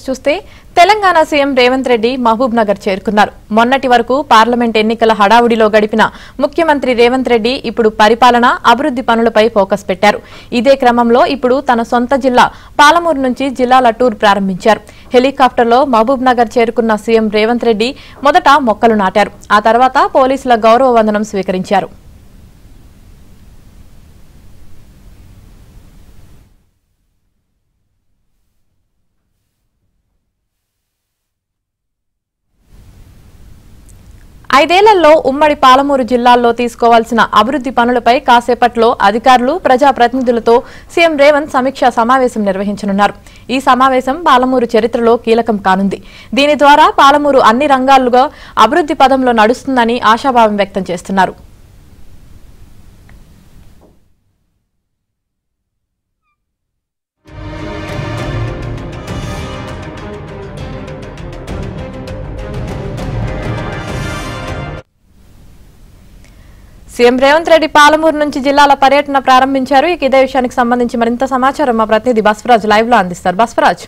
చూస్తే తెలంగాణ సీఎం రేవంత్ రెడ్డి మహబూబ్ నగర్ చేరుకున్నారు. మొన్నటి వరకు పార్లమెంట్ ఎన్నికల హడావుడిలో గడిపిన ముఖ్యమంత్రి రేవంత్ రెడ్డి ఇప్పుడు పరిపాలన, అభివృద్ధి పనులపై ఫోకస్ పెట్టారు. ఇదే క్రమంలో ఇప్పుడు తన సొంత జిల్లా పాలమూరు నుంచి జిల్లాల టూర్ ప్రారంభించారు. హెలికాప్టర్లో మహబూబ్ నగర్ చేరుకున్న సీఎం రేవంత్ రెడ్డి మొదట మొక్కలు నాటారు. ఆ తర్వాత పోలీసుల గౌరవ వందనం స్వీకరించారు. ఐదేళ్లలో ఉమ్మడి పాలమూరు జిల్లాల్లో తీసుకోవాల్సిన అభివృద్ధి పనులపై కాసేపట్లో అధికారులు, ప్రజాప్రతినిధులతో సీఎం రేవంత్ సమీక్షా సమావేశం నిర్వహించనున్నారు. ఈ సమావేశం పాలమూరు చరిత్రలో కీలకం కానుంది. దీని ద్వారా పాలమూరు అన్ని రంగాలుగా అభివృద్ధి పదంలో నడుస్తుందని ఆశాభావం వ్యక్తం చేస్తున్నారు. సీఎం రేవంత్ రెడ్డి పాలమూరు నుంచి జిల్లాల పర్యటన ప్రారంభించారు. ఇదే విషయానికి సంబంధించి మరింత సమాచారం మా ప్రతినిధి బస్వరాజ్ లైవ్ లో అందిస్తారు. బస్వరాజ్,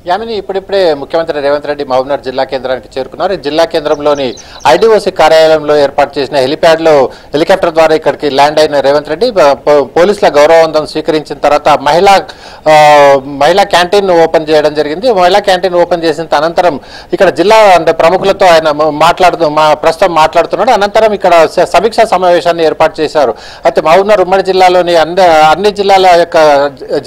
యామిని, ఇప్పుడిప్పుడే ముఖ్యమంత్రి రేవంత్ రెడ్డి మహబూబ్నగర్ జిల్లా కేంద్రానికి చేరుకున్నారు. జిల్లా కేంద్రంలోని ఐడీఓసీ కార్యాలయంలో ఏర్పాటు చేసిన హెలిప్యాడ్ లో హెలికాప్టర్ ద్వారా ఇక్కడికి ల్యాండ్ అయిన రేవంత్ రెడ్డి పోలీసుల గౌరవవందనం స్వీకరించిన తర్వాత మహిళా క్యాంటీన్ ఓపెన్ చేయడం జరిగింది. మహిళా క్యాంటీన్ ఓపెన్ చేసిన అనంతరం ఇక్కడ జిల్లా ప్రముఖులతో ఆయన ప్రస్తుతం మాట్లాడుతున్నాడు. అనంతరం ఇక్కడ సమీక్షా సమావేశాన్ని ఏర్పాటు చేశారు. అయితే మహబూబ్నగర్ ఉమ్మడి జిల్లాలోని అన్ని జిల్లాల యొక్క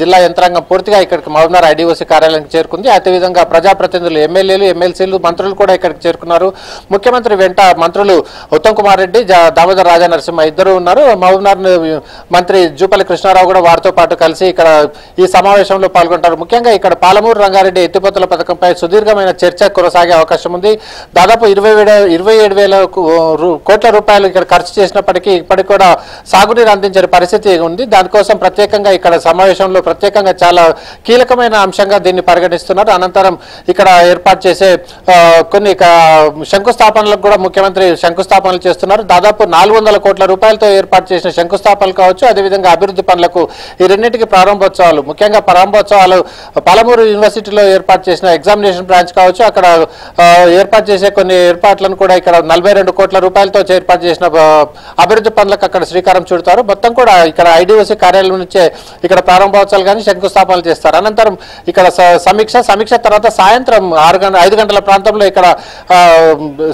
జిల్లా యంత్రాంగం పూర్తిగా ఇక్కడికి మహబూబ్నగర్ ఐడీఓసీ కార్యాలయానికి చేరుకుంది. అదేవిధంగా ప్రజాప్రతినిధులు, ఎమ్మెల్యేలు, ఎమ్మెల్సీలు, మంత్రులు కూడా ఇక్కడికి చేరుకున్నారు. ముఖ్యమంత్రి వెంట మంత్రులు ఉత్తమ్ కుమార్ రెడ్డి, దామోదర్ రాజా నరసింహ ఇద్దరు ఉన్నారు. మహబూబ్నగర్ మంత్రి జూపల్లి కృష్ణారావు కూడా వారితో పాటు కలిసి ఇక్కడ ఈ సమావేశంలో పాల్గొంటారు. ముఖ్యంగా ఇక్కడ పాలమూరు రంగారెడ్డి ఎత్తిపోతల పథకంపై సుదీర్ఘమైన చర్చ కొనసాగే అవకాశం ఉంది. దాదాపు 27,000 కోట్ల రూపాయలు ఇక్కడ ఖర్చు చేసినప్పటికీ ఇప్పటికి కూడా సాగునీరు అందించే పరిస్థితి ఉంది. దానికోసం ప్రత్యేకంగా ఇక్కడ సమావేశంలో ప్రత్యేకంగా చాలా కీలకమైన అంశంగా దీన్ని పరిగణిస్తున్నారు. అనంతరం ఇక్కడ ఏర్పాటు చేసే కొన్ని శంకుస్థాపనలకు కూడా ముఖ్యమంత్రి శంకుస్థాపనలు చేస్తున్నారు. దాదాపు 400 కోట్ల రూపాయలతో ఏర్పాటు చేసిన శంకుస్థాపనలు కావచ్చు, అదేవిధంగా అభివృద్ధి పనులకు ఈ రెండింటికి ప్రారంభోత్సవాలు, ముఖ్యంగా ప్రారంభోత్సవాలు పాలమూరు యూనివర్సిటీలో ఏర్పాటు చేసిన ఎగ్జామినేషన్ బ్రాంచ్ కావచ్చు, అక్కడ ఏర్పాటు చేసే కొన్ని ఏర్పాట్లను కూడా ఇక్కడ 42 కోట్ల రూపాయలతో ఏర్పాటు చేసిన అభివృద్ధి పనులకు అక్కడ శ్రీకారం చుడతారు. మొత్తం కూడా ఇక్కడ ఐడీఓసీ కార్యాలయం నుంచే ఇక్కడ ప్రారంభోత్సవాలు కానీ శంకుస్థాపనలు చేస్తారు. అనంతరం ఇక్కడ సమీక్ష తర్వాత సాయంత్రం 5 గంటల ప్రాంతంలో ఇక్కడ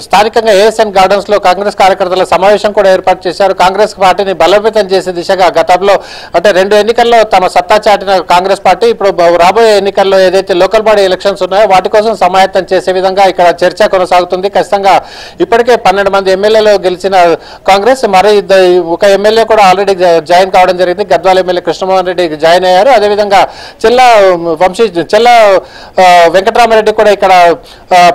స్థానికంగా ఏఎస్ఎన్ గార్డెన్స్ లో కాంగ్రెస్ కార్యకర్తల సమావేశం కూడా ఏర్పాటు చేశారు. కాంగ్రెస్ పార్టీని బలోపేతం చేసే దిశగా గతంలో అంటే 2 ఎన్నికల్లో తమ సత్తా చాటిన కాంగ్రెస్ పార్టీ ఇప్పుడు రాబోయే ఎన్నికల్లో ఏదైతే లోకల్ బాడీ ఎలక్షన్స్ ఉన్నాయో వాటి కోసం సమాయత్తం చేసే విధంగా ఇక్కడ చర్చ కొనసాగుతుంది. ఖచ్చితంగా ఇప్పటికే 12 మంది ఎమ్మెల్యేలు గెలిచిన కాంగ్రెస్ మరి ఒక ఎమ్మెల్యే కూడా ఆల్రెడీ జాయిన్ కావడం జరిగింది. గద్వాల ఎమ్మెల్యే కృష్ణమోహన్ రెడ్డి జాయిన్ అయ్యారు. అదేవిధంగా చెల్ల వెంకటరామరెడ్డి కూడా ఇక్కడ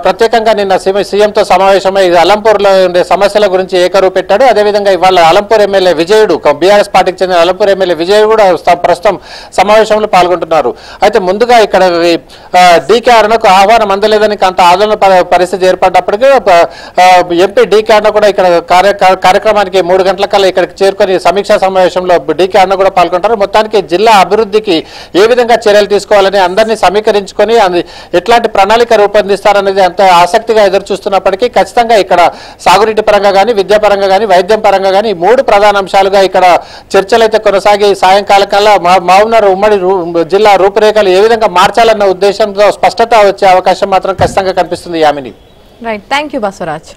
ప్రత్యేకంగా నిన్న సీఎంతో సమావేశమై అలంపూర్లో ఉండే సమస్యల గురించి ఏకరువు పెట్టాడు. అదేవిధంగా ఇవాళ అలంపూర్ ఎమ్మెల్యే విజయుడు, బీఆర్ఎస్ పార్టీకి చెందిన అలంపూర్ ఎమ్మెల్యే విజయుడు కూడా ప్రస్తుతం సమావేశంలో పాల్గొంటున్నారు. అయితే ముందుగా ఇక్కడ డీకే అరుణకు ఆహ్వానం అందలేదని కొంత ఆందోళన పరిస్థితి ఏర్పడ్డప్పటికీ ఎంపీ డీకే అరుణ కూడా ఇక్కడ కార్యక్రమానికి 3 గంటల కల్లా ఇక్కడికి చేరుకొని సమీక్షా సమావేశంలో డీకే అరుణ కూడా పాల్గొంటారు. మొత్తానికి జిల్లా అభివృద్ధికి ఏ విధంగా చర్యలు తీసుకోవాలని అందరినీ సమీకరించుకొని ఎట్లాంటి ప్రణాళిక రూపొందిస్తారనేది అంత ఆసక్తిగా ఎదురు చూస్తున్నప్పటికీ ఖచ్చితంగా ఇక్కడ సాగునీటి పరంగా కానీ, విద్యాపరంగా కానీ, వైద్యం పరంగా కానీ 3 ప్రధాన అంశాలుగా ఇక్కడ చర్చలు అయితే కొనసాగి సాయంకాలం కల్లా మహబూబ్నగర్ ఉమ్మడి జిల్లా రూపురేఖలు ఏ విధంగా మార్చాలన్న ఉద్దేశంతో స్పష్టత వచ్చే అవకాశం మాత్రం ఖచ్చితంగా కనిపిస్తుంది. Yamini, right, thank you Basavaraj.